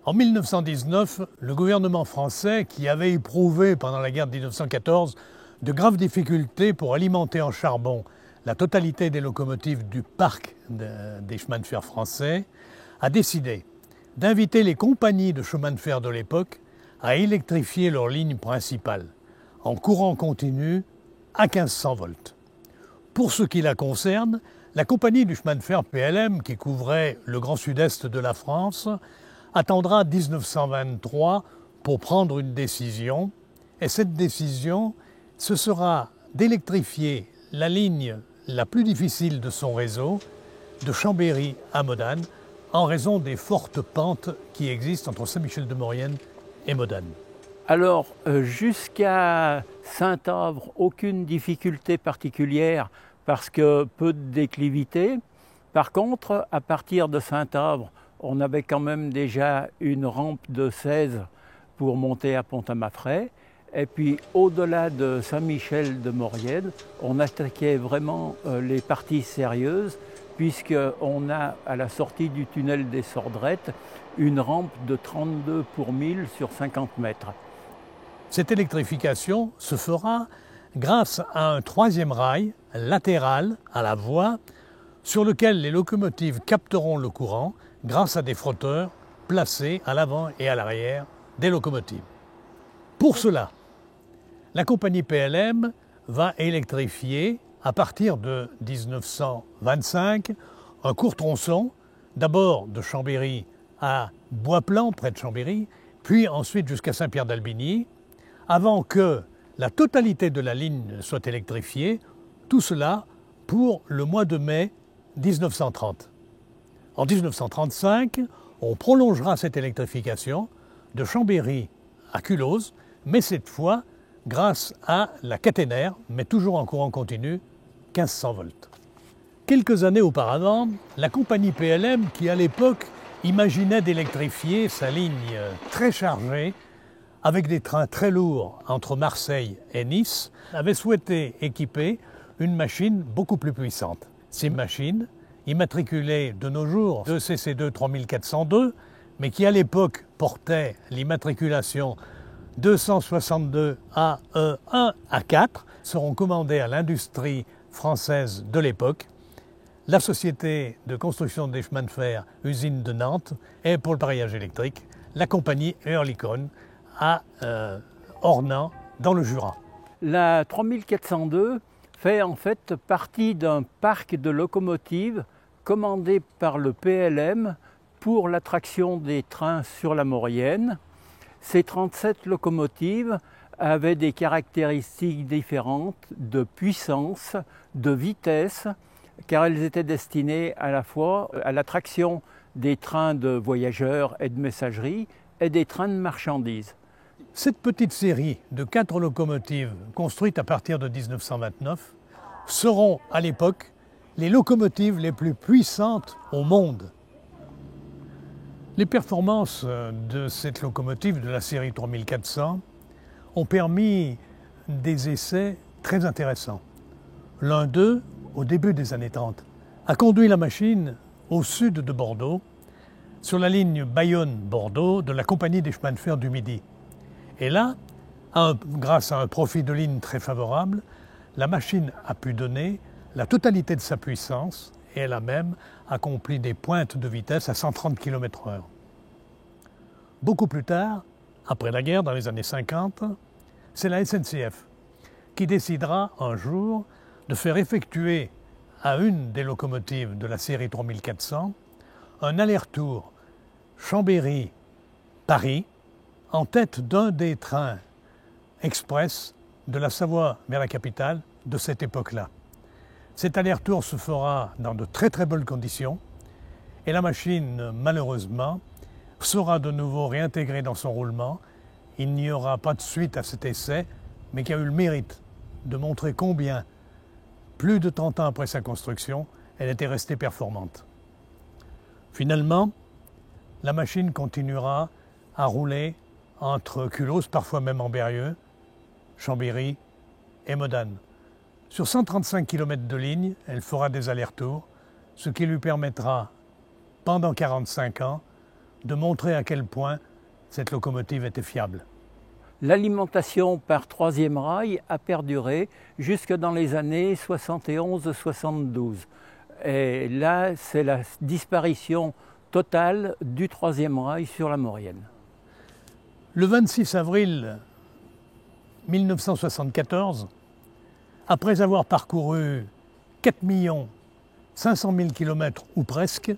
En 1919, le gouvernement français, qui avait éprouvé pendant la guerre de 1914 de graves difficultés pour alimenter en charbon la totalité des locomotives du parc des chemins de fer français, a décidé d'inviter les compagnies de chemins de fer de l'époque à électrifier leurs lignes principales en courant continu à 1500 volts. Pour ce qui la concerne, la compagnie du chemin de fer PLM, qui couvrait le grand sud-est de la France, attendra 1923 pour prendre une décision. Et cette décision, ce sera d'électrifier la ligne la plus difficile de son réseau, de Chambéry à Modane, en raison des fortes pentes qui existent entre Saint-Michel-de-Maurienne et Modane. Alors, jusqu'à Saint-Avre, aucune difficulté particulière parce que peu de déclivité. Par contre, à partir de Saint-Avre, on avait quand même déjà une rampe de 16 pour monter à Pont-à-Mafray. Et puis, au-delà de Saint-Michel-de-Maurienne, on attaquait vraiment les parties sérieuses, puisqu'on a, à la sortie du tunnel des Sordrettes, une rampe de 32 pour 1000 sur 50 mètres. Cette électrification se fera grâce à un troisième rail latéral à la voie sur lequel les locomotives capteront le courant grâce à des frotteurs placés à l'avant et à l'arrière des locomotives. Pour cela, la compagnie PLM va électrifier à partir de 1925 un court tronçon, d'abord de Chambéry à Bois-Plan, près de Chambéry, puis ensuite jusqu'à Saint-Pierre-d'Albigny, avant que la totalité de la ligne soit électrifiée, tout cela pour le mois de mai 1930. En 1935, on prolongera cette électrification de Chambéry à Culose, mais cette fois grâce à la caténaire, mais toujours en courant continu, 1500 volts. Quelques années auparavant, la compagnie PLM, qui à l'époque imaginait d'électrifier sa ligne très chargée, avec des trains très lourds entre Marseille et Nice, avait souhaité équiper une machine beaucoup plus puissante. Ces machines, immatriculées de nos jours de CC2 3402, mais qui à l'époque portaient l'immatriculation 262 AE1 A4, seront commandées à l'industrie française de l'époque, la société de construction des chemins de fer Usine de Nantes et pour le pareillage électrique, la compagnie Oerlikon à Ornans dans le Jura. La 3402 fait en fait partie d'un parc de locomotives commandé par le PLM pour l'attraction des trains sur la Maurienne. Ces 37 locomotives avaient des caractéristiques différentes de puissance, de vitesse, car elles étaient destinées à la fois à l'attraction des trains de voyageurs et de messagerie et des trains de marchandises. Cette petite série de 4 locomotives construites à partir de 1929 seront à l'époque les locomotives les plus puissantes au monde. Les performances de cette locomotive de la série 3400 ont permis des essais très intéressants. L'un d'eux, au début des années 30, a conduit la machine au sud de Bordeaux, sur la ligne Bayonne-Bordeaux de la compagnie des chemins de fer du Midi. Et là, grâce à un profil de ligne très favorable, la machine a pu donner la totalité de sa puissance et elle a même accompli des pointes de vitesse à 130 km/h. Beaucoup plus tard, après la guerre, dans les années 50, c'est la SNCF qui décidera un jour de faire effectuer à une des locomotives de la série 3400 un aller-retour Chambéry-Paris en tête d'un des trains express de la Savoie vers la capitale de cette époque-là. Cet aller-retour se fera dans de très très bonnes conditions et la machine, malheureusement, sera de nouveau réintégrée dans son roulement. Il n'y aura pas de suite à cet essai, mais qui a eu le mérite de montrer combien, plus de 30 ans après sa construction, elle était restée performante. Finalement, la machine continuera à rouler entre Culose, parfois même en Berrieux, Chambéry et Modane. Sur 135 km de ligne, elle fera des allers-retours, ce qui lui permettra, pendant 45 ans, de montrer à quel point cette locomotive était fiable. L'alimentation par troisième rail a perduré jusque dans les années 71-72. Et là, c'est la disparition totale du troisième rail sur la Maurienne. Le 26 avril 1974, après avoir parcouru 4 500 000 km ou presque,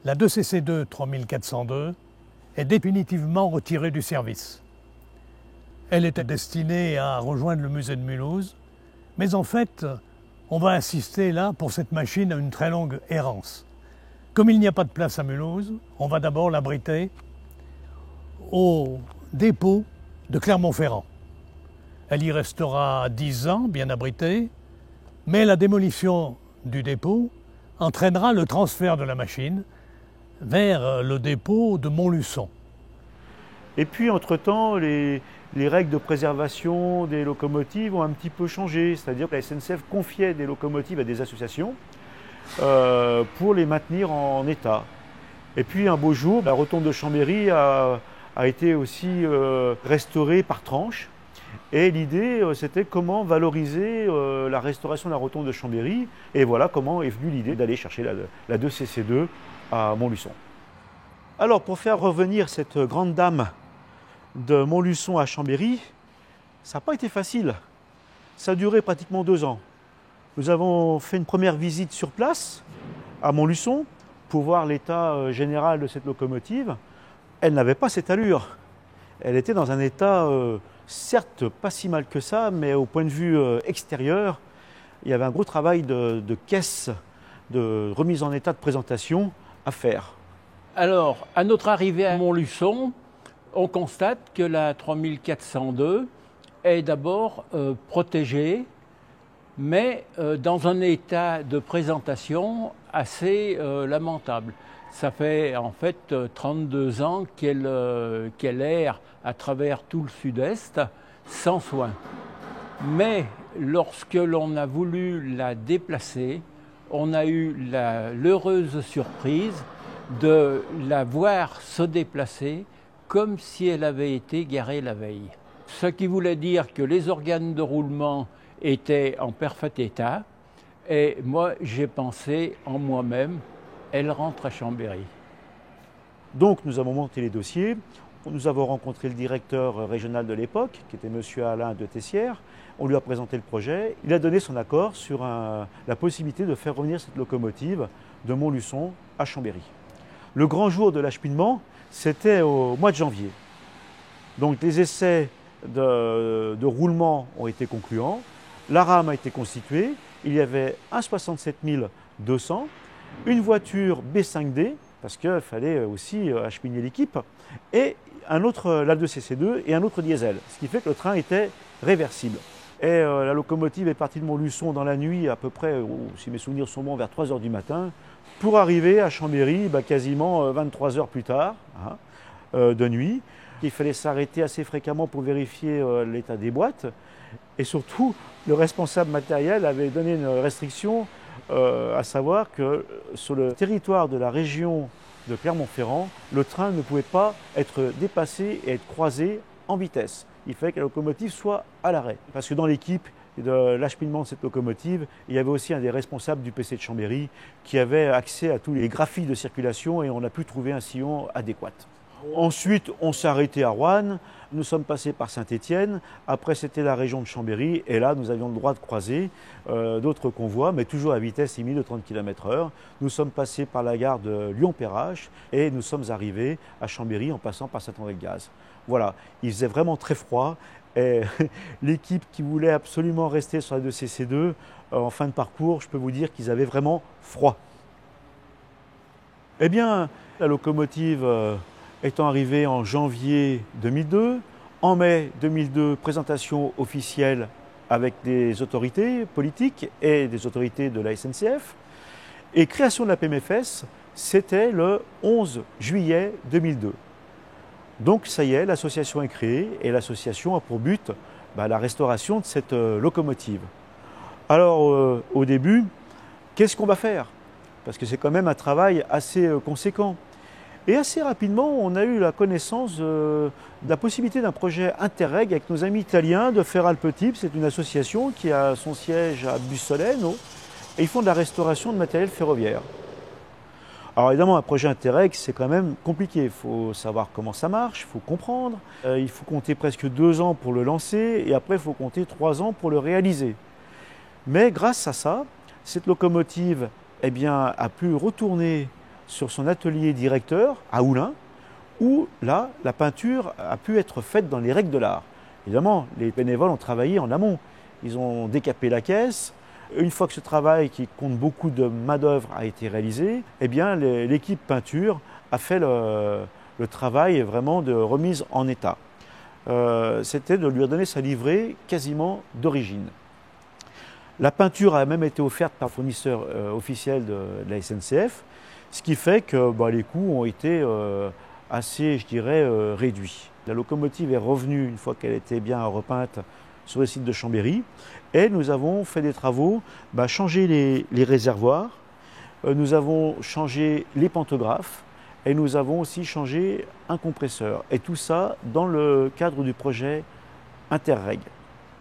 la 2CC2 3402 est définitivement retirée du service. Elle était destinée à rejoindre le musée de Mulhouse, mais en fait, on va assister là, pour cette machine, à une très longue errance. Comme il n'y a pas de place à Mulhouse, on va d'abord l'abriter au dépôt de Clermont-Ferrand. Elle y restera 10 ans, bien abritée, mais la démolition du dépôt entraînera le transfert de la machine vers le dépôt de Montluçon. Et puis, entre-temps, les règles de préservation des locomotives ont un petit peu changé. C'est-à-dire que la SNCF confiait des locomotives à des associations pour les maintenir en état. Et puis, un beau jour, la rotonde de Chambéry a été aussi restaurée par tranches. Et l'idée, c'était comment valoriser la restauration de la rotonde de Chambéry. Et voilà comment est venue l'idée d'aller chercher la 2CC2 à Montluçon. Alors, pour faire revenir cette grande dame de Montluçon à Chambéry, ça n'a pas été facile. Ça a duré pratiquement 2 ans. Nous avons fait une première visite sur place, à Montluçon, pour voir l'état général de cette locomotive. Elle n'avait pas cette allure. Elle était dans un état, certes pas si mal que ça, mais au point de vue extérieur, il y avait un gros travail de caisse, de remise en état de présentation à faire. Alors, à notre arrivée à Montluçon, on constate que la 3402 est d'abord protégée, mais dans un état de présentation assez lamentable. Ça fait en fait 32 ans qu'elle erre à travers tout le sud-est sans soin. Mais lorsque l'on a voulu la déplacer, on a eu l'heureuse surprise de la voir se déplacer comme si elle avait été garée la veille. Ce qui voulait dire que les organes de roulement étaient en parfait état, et moi j'ai pensé en moi-même, elle rentre à Chambéry. Donc nous avons monté les dossiers, nous avons rencontré le directeur régional de l'époque, qui était M. Alain de Tessières. On lui a présenté le projet, il a donné son accord sur la possibilité de faire revenir cette locomotive de Montluçon à Chambéry. Le grand jour de l'acheminement, c'était au mois de janvier. Donc les essais de roulement ont été concluants, la rame a été constituée, il y avait un 67 200, une voiture B5D, parce qu'il fallait aussi acheminer l'équipe, et un autre, la 2CC2 et un autre diesel, ce qui fait que le train était réversible. Et la locomotive est partie de Montluçon dans la nuit, à peu près, si mes souvenirs sont bons, vers 3 h du matin, pour arriver à Chambéry quasiment 23 heures plus tard, de nuit. Il fallait s'arrêter assez fréquemment pour vérifier l'état des boîtes. Et surtout, le responsable matériel avait donné une restriction, à savoir que sur le territoire de la région de Clermont-Ferrand, le train ne pouvait pas être dépassé et être croisé en vitesse. Il fallait que la locomotive soit à l'arrêt. Parce que dans l'équipe de l'acheminement de cette locomotive, il y avait aussi un des responsables du PC de Chambéry qui avait accès à tous les graphiques de circulation et on a pu trouver un sillon adéquat. Ensuite, on s'est arrêté à Roanne, nous sommes passés par Saint-Étienne, après c'était la région de Chambéry, et là nous avions le droit de croiser d'autres convois, mais toujours à vitesse limite de 30 km/h. Nous sommes passés par la gare de Lyon-Perrache et nous sommes arrivés à Chambéry en passant par Saint-André-de-Gaz. Voilà, il faisait vraiment très froid, et l'équipe qui voulait absolument rester sur la 2CC2, en fin de parcours, je peux vous dire qu'ils avaient vraiment froid. Eh bien, la locomotive étant arrivée en janvier 2002, en mai 2002, présentation officielle avec des autorités politiques et des autorités de la SNCF. Et création de la PMFS, c'était le 11 juillet 2002. Donc ça y est, l'association est créée et l'association a pour but la restauration de cette locomotive. Alors au début, qu'est-ce qu'on va faire? Parce que c'est quand même un travail assez conséquent. Et assez rapidement, on a eu la connaissance de la possibilité d'un projet Interreg avec nos amis italiens de Ferralpetip. C'est une association qui a son siège à Bussoleno et ils font de la restauration de matériel ferroviaire. Alors évidemment, un projet Interreg, c'est quand même compliqué. Il faut savoir comment ça marche, il faut comprendre. Il faut compter presque 2 ans pour le lancer et après, il faut compter 3 ans pour le réaliser. Mais grâce à ça, cette locomotive eh bien, a pu retourner sur son atelier directeur à Oulin, où là, la peinture a pu être faite dans les règles de l'art. Évidemment, les bénévoles ont travaillé en amont. Ils ont décapé la caisse. Une fois que ce travail, qui compte beaucoup de main-d'œuvre, a été réalisé, eh bien, l'équipe peinture a fait le travail vraiment de remise en état. C'était de lui donner sa livrée quasiment d'origine. La peinture a même été offerte par le fournisseur officiel de la SNCF, ce qui fait que les coûts ont été assez, je dirais, réduits. La locomotive est revenue, une fois qu'elle était bien repeinte, sur le site de Chambéry, et nous avons fait des travaux, changé les réservoirs, nous avons changé les pantographes, et nous avons aussi changé un compresseur. Et tout ça dans le cadre du projet Interreg.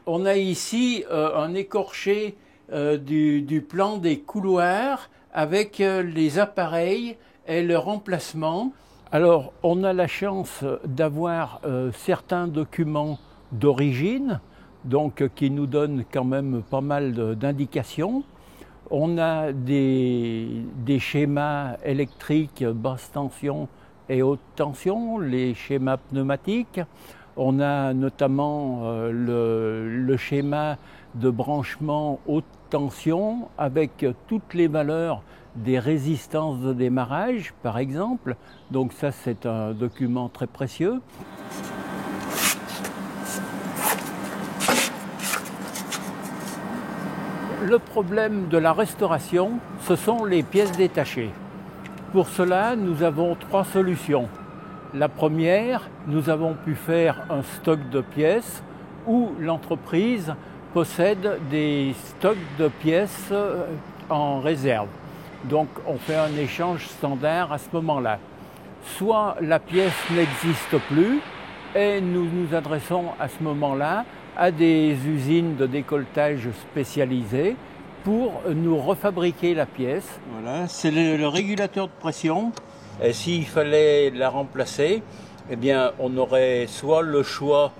On a ici un écorché du plan des couloirs avec les appareils et le remplacement. Alors, on a la chance d'avoir certains documents d'origine, donc qui nous donnent quand même pas mal d'indications. On a des schémas électriques basse tension et haute tension, les schémas pneumatiques. On a notamment le schéma de branchement haute tension avec toutes les valeurs des résistances de démarrage, par exemple. Donc ça, c'est un document très précieux. Le problème de la restauration, ce sont les pièces détachées. Pour cela, nous avons 3 solutions. La première, nous avons pu faire un stock de pièces où l'entreprise possède des stocks de pièces en réserve. Donc on fait un échange standard à ce moment-là. Soit la pièce n'existe plus et nous nous adressons à ce moment-là à des usines de décolletage spécialisées pour nous refabriquer la pièce. Voilà, c'est le régulateur de pression. Et s'il fallait la remplacer, eh bien, on aurait soit le choix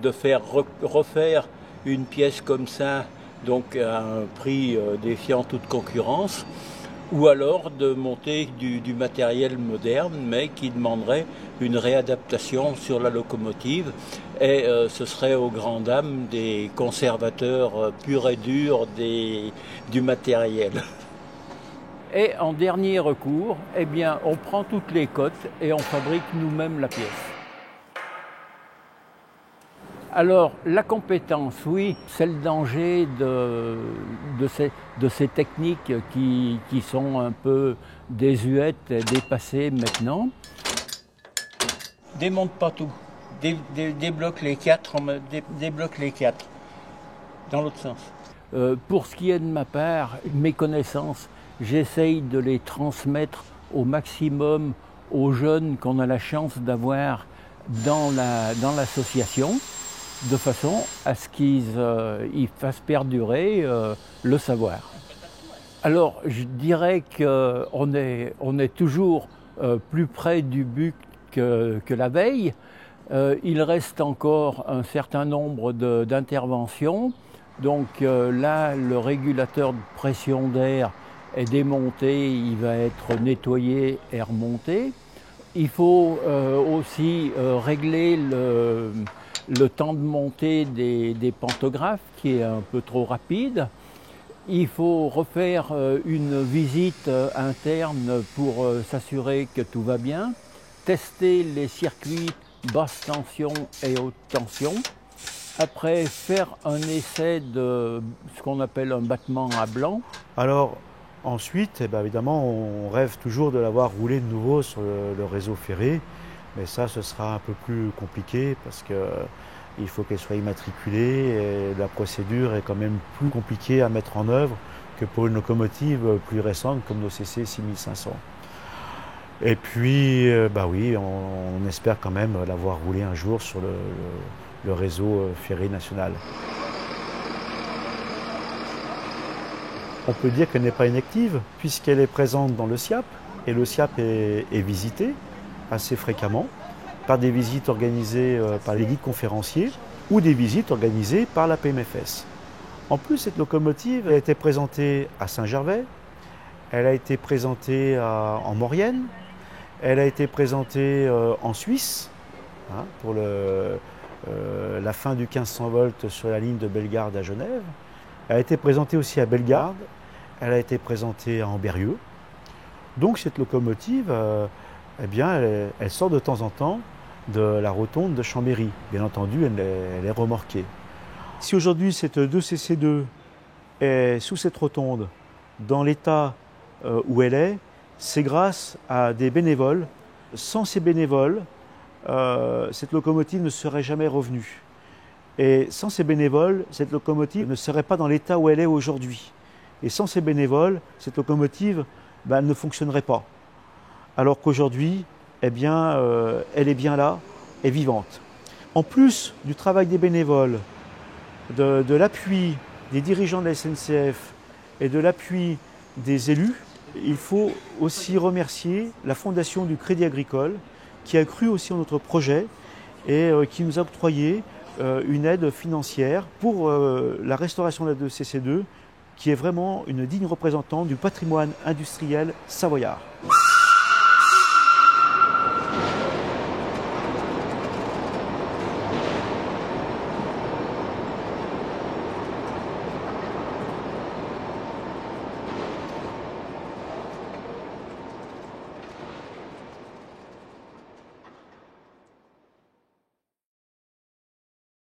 de faire refaire une pièce comme ça, donc à un prix défiant toute concurrence, ou alors de monter du matériel moderne, mais qui demanderait une réadaptation sur la locomotive. Et ce serait aux grandes dames des conservateurs purs et durs du matériel. Et en dernier recours, eh bien, on prend toutes les cotes et on fabrique nous-mêmes la pièce. Alors, la compétence, oui, c'est le danger de ces techniques qui sont un peu désuètes et dépassées maintenant. Démonte pas tout, débloque les 4, débloque les 4, dans l'autre sens. Pour ce qui est de ma part, mes connaissances, j'essaye de les transmettre au maximum aux jeunes qu'on a la chance d'avoir dans l'association, de façon à ce qu'ils fassent perdurer le savoir. Alors, je dirais qu'on est toujours plus près du but que la veille. Il reste encore un certain nombre d'interventions. Donc là, le régulateur de pression d'air est démonté, il va être nettoyé et remonté. Il faut aussi régler le temps de montée des pantographes qui est un peu trop rapide. Il faut refaire une visite interne pour s'assurer que tout va bien, tester les circuits basse tension et haute tension. Après, faire un essai de ce qu'on appelle un battement à blanc. Alors, ensuite, évidemment, on rêve toujours de l'avoir roulé de nouveau sur le réseau ferré. Mais ça, ce sera un peu plus compliqué parce qu'il faut qu'elle soit immatriculée et la procédure est quand même plus compliquée à mettre en œuvre que pour une locomotive plus récente comme nos CC 6500. Et puis, bah oui, on espère quand même la voir rouler un jour sur le réseau ferré national. On peut dire qu'elle n'est pas inactive puisqu'elle est présente dans le SIAP et le SIAP est visité assez fréquemment par des visites organisées par les guides conférenciers ou des visites organisées par la PMFS. En plus, cette locomotive a été présentée à Saint-Gervais, elle a été présentée en Maurienne, elle a été présentée en Suisse pour la fin du 1500 volts sur la ligne de Bellegarde à Genève. Elle a été présentée aussi à Bellegarde, elle a été présentée à Ambérieu. Donc cette locomotive, eh bien, elle sort de temps en temps de la rotonde de Chambéry. Bien entendu, elle est remorquée. Si aujourd'hui cette 2CC2 est sous cette rotonde, dans l'état où elle est, c'est grâce à des bénévoles. Sans ces bénévoles, cette locomotive ne serait jamais revenue. Et sans ces bénévoles, cette locomotive ne serait pas dans l'état où elle est aujourd'hui. Et sans ces bénévoles, cette locomotive elle ne fonctionnerait pas. Alors qu'aujourd'hui, eh bien, elle est bien là et vivante. En plus du travail des bénévoles, de l'appui des dirigeants de la SNCF et de l'appui des élus, il faut aussi remercier la Fondation du Crédit Agricole qui a cru aussi en notre projet et qui nous a octroyé une aide financière pour la restauration de la 2CC2 qui est vraiment une digne représentante du patrimoine industriel savoyard.